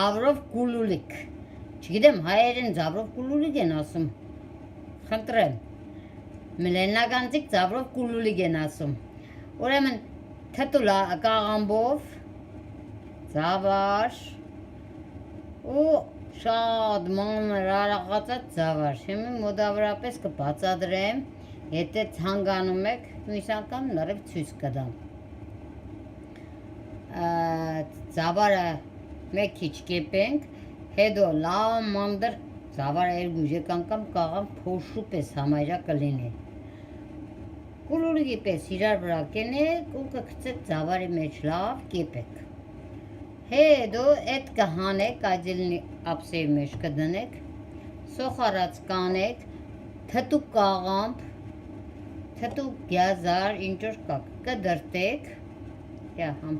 ձավրով գուլուլիկ։ Չգիտեմ, հայերեն ձավրով գուլուլիկ են ասում։ Խնդրեմ։ Մլեննագանցիկ ձավրով գուլուլիկ են ասում։ Ուրեմն թթուլա կաղամբով ձավար ու շատ մանր արաղացած ձավար։ Հիմա մոտավորապես կբացատրեմ, եթե ցանկանում եք, մյուս անգամ նորից ցույց կտամ։ Ձավարը մեկ քիչ կեպենք, հետո լավ մանդր ձավարը երկու անգամ կաղամ փոշու պես համարյա կլինի։ Գուլուլիկի պես իրար վրա կենեք ու կգցեք ձավարի մեջ լավ կեպեք։ Հետո այդ կհանեք, այդելնի ափսեի մեջ կդնեք, սոխարած կանեք, թթու կաղամբ, թթու գյազար, ինչ որ կակ կդրտեք, համ